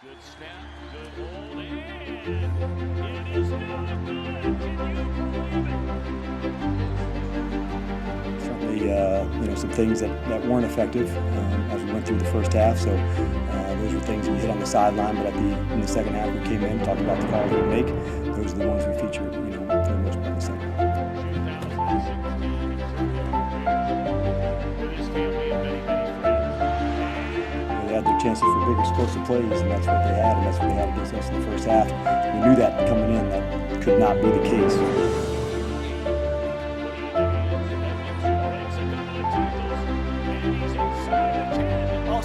Good snap, good hold, and it is not good. Can you believe it? Certainly, some things that weren't effective as we went through the first half. So those were things we hit on the sideline, but in the second half we came in, talked about the calls we make. Those are the ones we featured, for the most part in the second. 2016 with his family and many, many friends. They had their chances for big explosive plays, and that's what they had, and that's what they had against us in the first half. We knew that coming in, that could not be the case.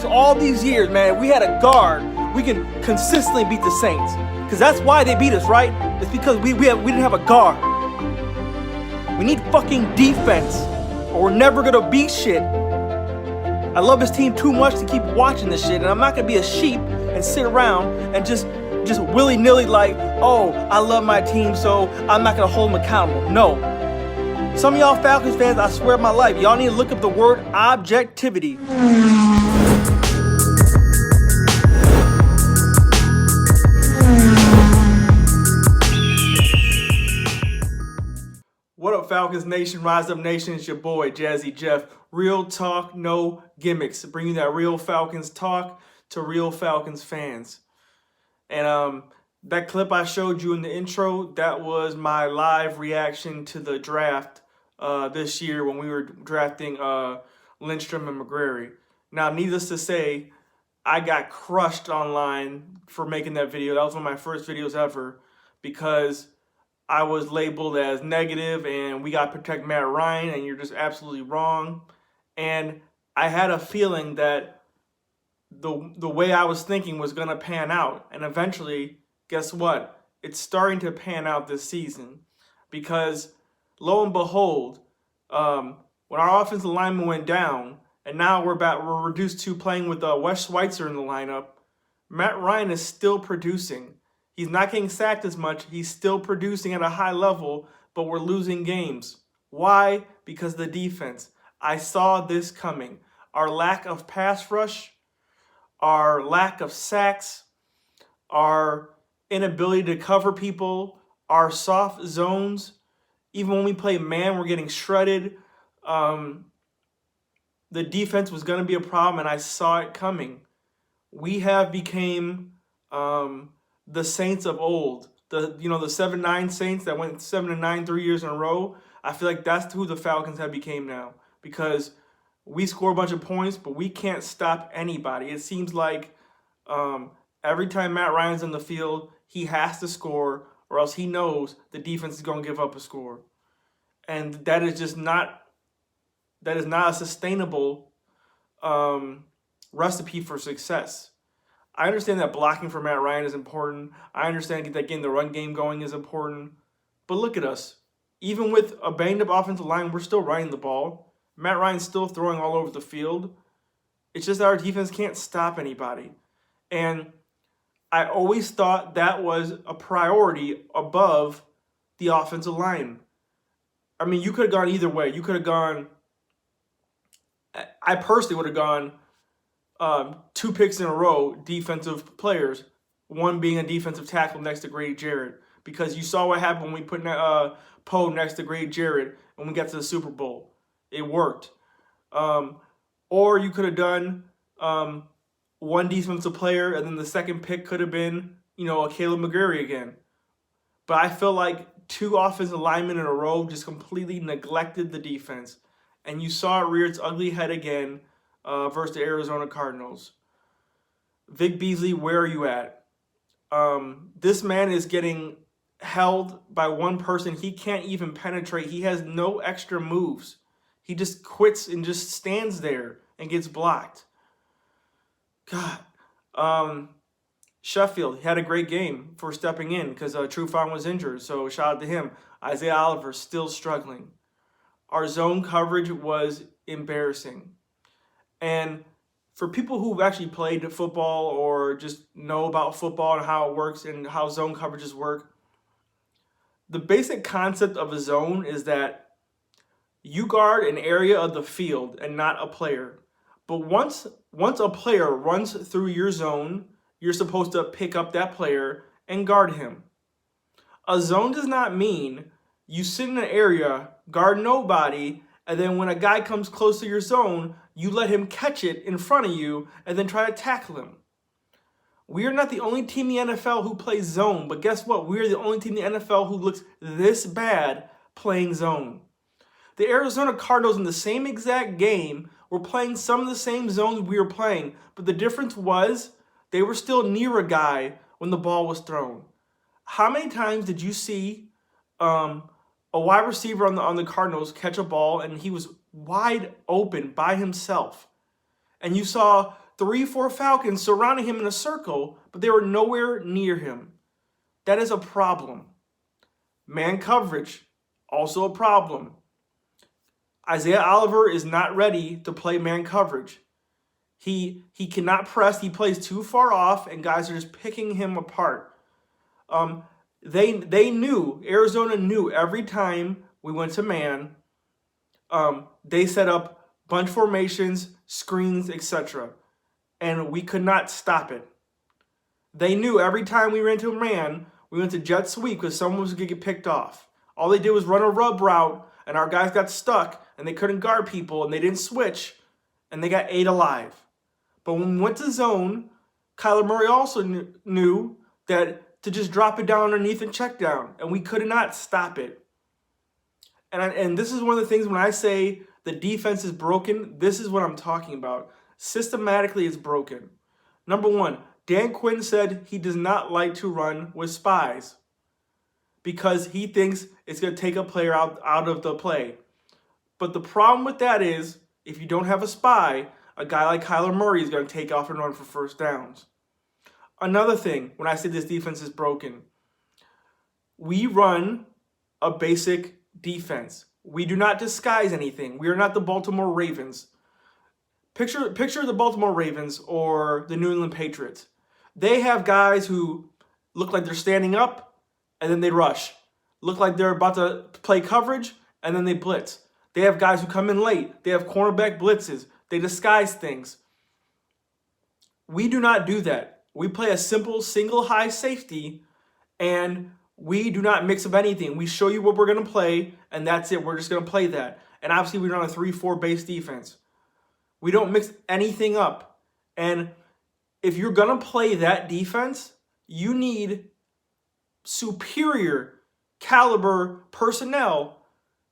So all these years, man, we had a guard. We can consistently beat the Saints. Because that's why they beat us, right? It's because we didn't have a guard. We need fucking defense, or we're never gonna beat shit. I love this team too much to keep watching this shit, and I'm not gonna be a sheep and sit around and just willy-nilly like, oh, I love my team, so I'm not gonna hold them accountable. No. Some of y'all Falcons fans, I swear my life, y'all need to look up the word objectivity. What up, Falcons Nation? Rise Up Nation. It's your boy, Jazzy Jeff. Real talk, no gimmicks. Bringing that real Falcons talk to real Falcons fans. And that clip I showed you in the intro, that was my live reaction to the draft this year when we were drafting Lindstrom and McGrary. Now, needless to say, I got crushed online for making that video. That was one of my first videos ever because I was labeled as negative and we got to protect Matt Ryan and you're just absolutely wrong. And I had a feeling that the way I was thinking was going to pan out. And eventually, guess what? It's starting to pan out this season because lo and behold, when our offensive lineman went down and now we're reduced to playing with Wes Schweitzer in the lineup, Matt Ryan is still producing. He's not getting sacked as much. He's still producing at a high level, but we're losing games. Why? Because the defense. I saw this coming. Our lack of pass rush, our lack of sacks, our inability to cover people, our soft zones. Even when we play man, we're getting shredded. The defense was going to be a problem, and I saw it coming. We have became the Saints of old, the 7-9 Saints that went 7-9 3 years in a row. I feel like that's who the Falcons have became now because we score a bunch of points, but we can't stop anybody. It seems like every time Matt Ryan's in the field, he has to score, or else he knows the defense is going to give up a score, and that is just not a sustainable recipe for success. I understand that blocking for Matt Ryan is important. I understand that getting the run game going is important. But look at us. Even with a banged-up offensive line, we're still running the ball. Matt Ryan's still throwing all over the field. It's just that our defense can't stop anybody. And I always thought that was a priority above the offensive line. I mean, you could have gone either way. You could have gone... I personally would have gone 2 picks in a row, defensive players, one being a defensive tackle next to Grady Jarrett, because you saw what happened when we put Poe next to Grady Jarrett when we got to the Super Bowl. It worked. Or you could have done one defensive player, and then the second pick could have been, a Caleb McGrary again. But I feel like 2 offensive linemen in a row just completely neglected the defense. And you saw it rear its ugly head again versus the Arizona Cardinals. Vic Beasley, where are you at? This man is getting held by one person. He can't even penetrate. He has no extra moves. He just quits and just stands there and gets blocked. God. Sheffield had a great game for stepping in because Trufant was injured, so shout out to him. Isaiah Oliver still struggling. Our zone coverage was embarrassing. And for people who've actually played football or just know about football and how it works and how zone coverages work, the basic concept of a zone is that you guard an area of the field and not a player. But once a player runs through your zone, you're supposed to pick up that player and guard him. A zone does not mean you sit in an area, guard nobody, and then when a guy comes close to your zone, you let him catch it in front of you and then try to tackle him. We are not the only team in the NFL who plays zone, but guess what? We are the only team in the NFL who looks this bad playing zone. The Arizona Cardinals in the same exact game were playing some of the same zones we were playing, but the difference was they were still near a guy when the ball was thrown. How many times did you see a wide receiver on the Cardinals catch a ball and he was wide open by himself? And you saw 3-4 Falcons surrounding him in a circle, but they were nowhere near him. That is a problem. Man coverage, also a problem. Isaiah Oliver is not ready to play man coverage. He cannot press. He plays too far off, and guys are just picking him apart. They knew, Arizona knew every time we went to man, they set up bunch formations, screens, etc. And we could not stop it. They knew every time we ran to a man, we went to jet sweep because someone was going to get picked off. All they did was run a rub route, and our guys got stuck, and they couldn't guard people, and they didn't switch, and they got ate alive. But when we went to zone, Kyler Murray also knew that to just drop it down underneath and check down, and we could not stop it. And this is one of the things when I say the defense is broken, this is what I'm talking about. Systematically, it's broken. Number one, Dan Quinn said he does not like to run with spies because he thinks it's going to take a player out of the play. But the problem with that is, if you don't have a spy, a guy like Kyler Murray is going to take off and run for first downs. Another thing, when I say this defense is broken, we run a basic defense. We do not disguise anything. We are not the Baltimore Ravens. Picture the Baltimore Ravens or the New England Patriots. They have guys who look like they're standing up, and then they rush. Look like they're about to play coverage, and then they blitz. They have guys who come in late. They have cornerback blitzes. They disguise things. We do not do that. We play a simple single high safety, and we do not mix up anything. We show you what we're going to play, and that's it. We're just going to play that. And obviously, we run a 3-4 base defense. We don't mix anything up. And if you're going to play that defense, you need superior caliber personnel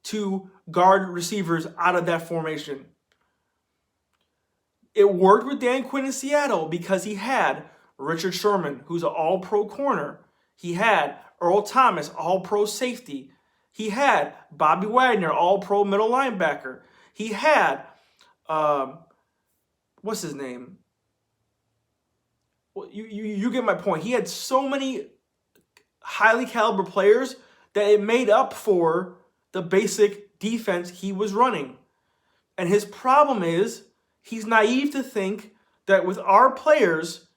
to guard receivers out of that formation. It worked with Dan Quinn in Seattle because he had Richard Sherman, who's an all-pro corner. He had Earl Thomas, all-pro safety. He had Bobby Wagner, all-pro middle linebacker. He had, what's his name? Well, you get my point. He had so many highly caliber players that it made up for the basic defense he was running. And his problem is he's naive to think that with our players,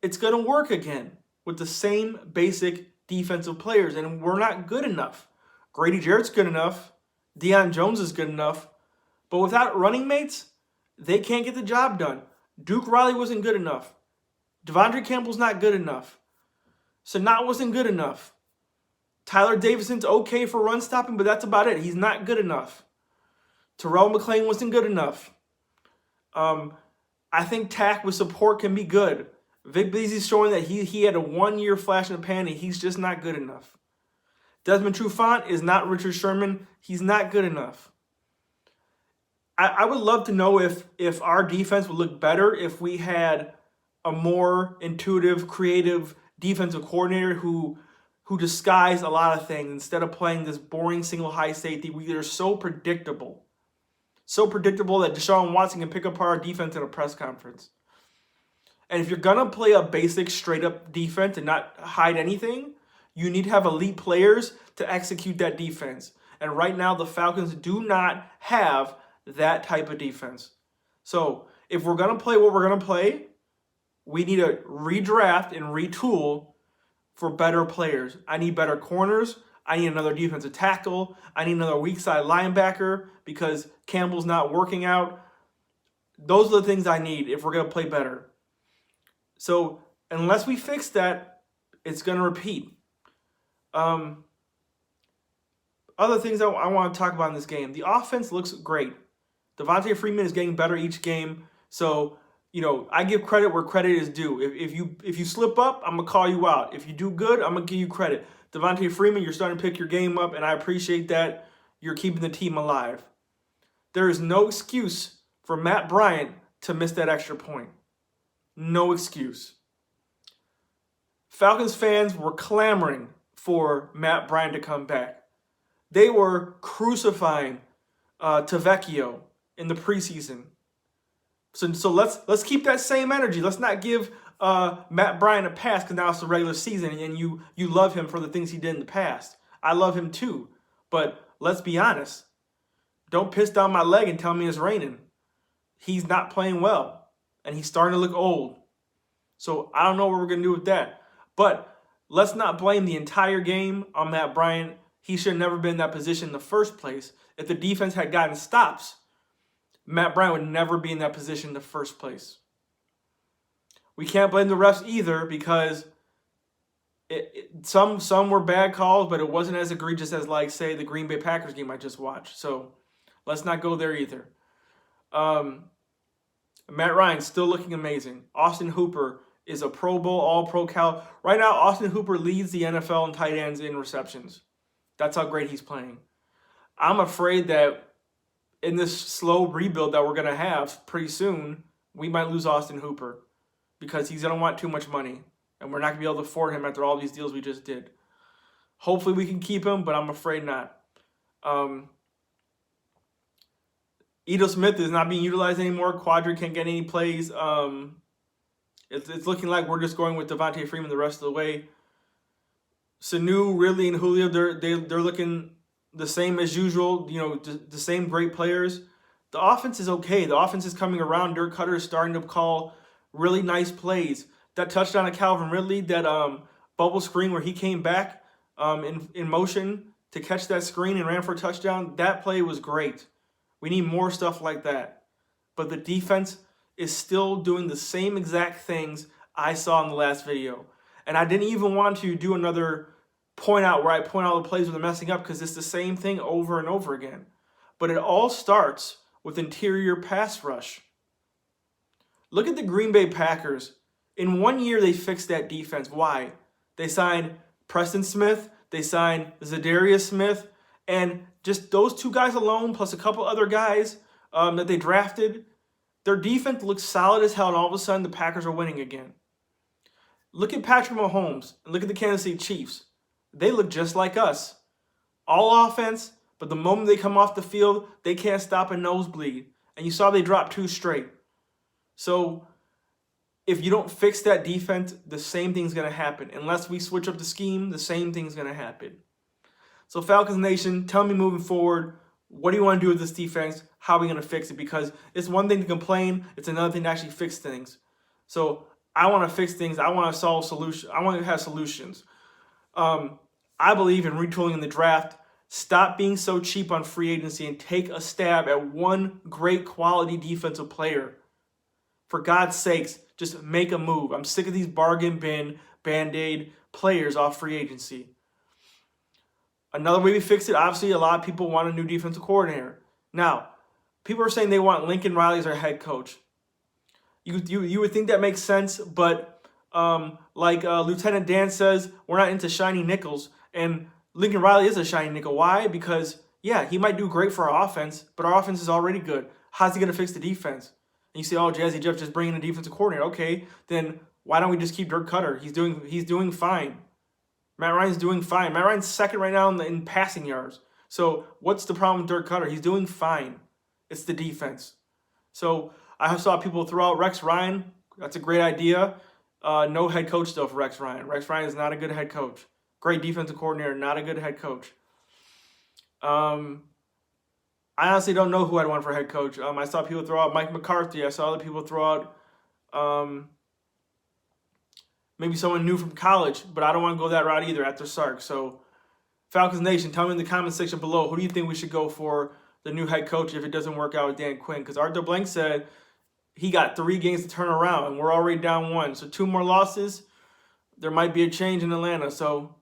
it's going to work again with the same basic defensive players. And we're not good enough. Grady Jarrett's good enough. Deion Jones is good enough. But without running mates, they can't get the job done. Duke Riley wasn't good enough. Devondre Campbell's not good enough. Sanat wasn't good enough. Tyler Davidson's okay for run stopping, but that's about it. He's not good enough. Terrell McClain wasn't good enough. I think tack with support can be good. Vic Beasley's showing that he had a 1-year flash in the pan, and he's just not good enough. Desmond Trufant is not Richard Sherman. He's not good enough. I would love to know if our defense would look better if we had a more intuitive, creative defensive coordinator who disguised a lot of things instead of playing this boring single high safety. We are so predictable. So predictable that Deshaun Watson can pick apart our defense in a press conference. And if you're going to play a basic straight-up defense and not hide anything, you need to have elite players to execute that defense. And right now, the Falcons do not have that type of defense. So if we're going to play what we're going to play, we need to redraft and retool for better players. I need better corners. I need another defensive tackle. I need another weak side linebacker because Campbell's not working out. Those are the things I need if we're going to play better. So Unless we fix that, it's going to repeat. Other things I want to talk about in this game. The offense looks great. Devontae Freeman is getting better each game. So, I give credit where credit is due. If you slip up, I'm going to call you out. If you do good, I'm going to give you credit. Devontae Freeman, you're starting to pick your game up, and I appreciate that. You're keeping the team alive. There is no excuse for Matt Bryant to miss that extra point. No excuse. Falcons fans were clamoring for Matt Bryant to come back. They were crucifying Tavecchio in the preseason. So let's keep that same energy. Let's not give Matt Bryant a pass because now it's the regular season and you love him for the things he did in the past. I love him too. But let's be honest. Don't piss down my leg and tell me it's raining. He's not playing well. And he's starting to look old. So I don't know what we're going to do with that. But let's not blame the entire game on Matt Bryant. He should have never been in that position in the first place. If the defense had gotten stops, Matt Bryant would never be in that position in the first place. We can't blame the refs either because some were bad calls, but it wasn't as egregious as, like, say, the Green Bay Packers game I just watched. So let's not go there either. Matt Ryan's still looking amazing. Austin Hooper is a Pro Bowl, All-Pro cal. Right now, Austin Hooper leads the NFL in tight ends in receptions. That's how great he's playing. I'm afraid that in this slow rebuild that we're going to have pretty soon, we might lose Austin Hooper because he's going to want too much money, and we're not going to be able to afford him after all these deals we just did. Hopefully we can keep him, but I'm afraid not. Edo Smith is not being utilized anymore. Quadri can't get any plays. It's looking like we're just going with Devontae Freeman the rest of the way. Sanu, Ridley, and Julio, they're looking the same as usual. The same great players. The offense is okay. The offense is coming around. Dirk Cutter is starting to call really nice plays. That touchdown to Calvin Ridley, that bubble screen where he came back in motion to catch that screen and ran for a touchdown, that play was great. We need more stuff like that. But the defense is still doing the same exact things I saw in the last video. And I didn't even want to do another point out where I point out the plays where they're messing up because it's the same thing over and over again. But it all starts with interior pass rush. Look at the Green Bay Packers. In 1 year, they fixed that defense. Why? They signed Preston Smith. They signed Zadarius Smith. And just those two guys alone, plus a couple other guys that they drafted, their defense looks solid as hell, and all of a sudden the Packers are winning again. Look at Patrick Mahomes and look at the Kansas City Chiefs. They look just like us. All offense, but the moment they come off the field, they can't stop a nosebleed. And you saw they dropped 2 straight. So if you don't fix that defense, the same thing's going to happen. Unless we switch up the scheme, the same thing's going to happen. So Falcons Nation, tell me moving forward, what do you want to do with this defense? How are we going to fix it? Because it's one thing to complain. It's another thing to actually fix things. So I want to fix things. I want to solve solutions. I want to have solutions. I believe in retooling in the draft. Stop being so cheap on free agency and take a stab at one great quality defensive player. For God's sakes, just make a move. I'm sick of these bargain bin, Band-Aid players off free agency. Another way we fix it, obviously, a lot of people want a new defensive coordinator. Now, people are saying they want Lincoln Riley as their head coach. You would think that makes sense, but like Lieutenant Dan says, we're not into shiny nickels. And Lincoln Riley is a shiny nickel. Why? Because, yeah, he might do great for our offense, but our offense is already good. How's he going to fix the defense? And you say, oh, Jazzy Jeff just bringing a defensive coordinator. Okay, then why don't we just keep Dirk Cutter? He's doing fine. Matt Ryan's doing fine. Matt Ryan's second right now in passing yards. So what's the problem with Dirk Cutter? He's doing fine. It's the defense. So I saw people throw out Rex Ryan. That's a great idea. No head coach though for Rex Ryan. Rex Ryan is not a good head coach. Great defensive coordinator, not a good head coach. I honestly don't know who I'd want for head coach. I saw people throw out Mike McCarthy. I saw other people throw out maybe someone new from college, but I don't want to go that route either after Sark. So Falcons Nation, tell me in the comment section below, who do you think we should go for the new head coach if it doesn't work out with Dan Quinn? Because Arthur Blank said he got 3 games to turn around, and we're already down 1. So 2 more losses, there might be a change in Atlanta. So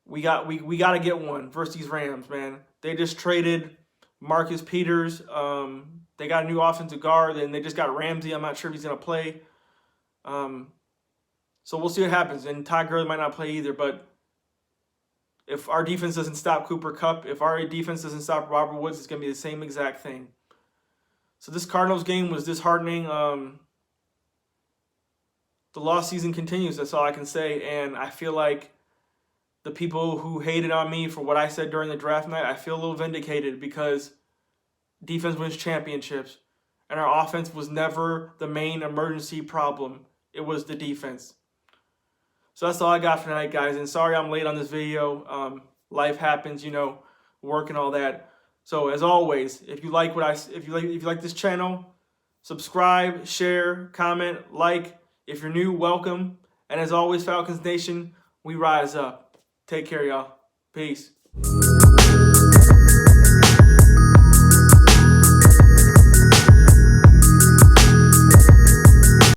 we got to get one versus these Rams, man. They just traded Marcus Peters. They got a new offensive guard, and they just got Ramsey. I'm not sure if he's going to play. So we'll see what happens. And Todd Gurley might not play either, but if our defense doesn't stop Cooper Kupp, if our defense doesn't stop Robert Woods, it's going to be the same exact thing. So this Cardinals game was disheartening. The lost season continues. That's all I can say. And I feel like the people who hated on me for what I said during the draft night, I feel a little vindicated because defense wins championships. And our offense was never the main emergency problem. It was the defense. So that's all I got for tonight, guys. And sorry I'm late on this video. Life happens, work and all that. So as always, if you like if you like this channel, subscribe, share, comment, like. If you're new, welcome. And as always, Falcons Nation, we rise up. Take care, y'all. Peace.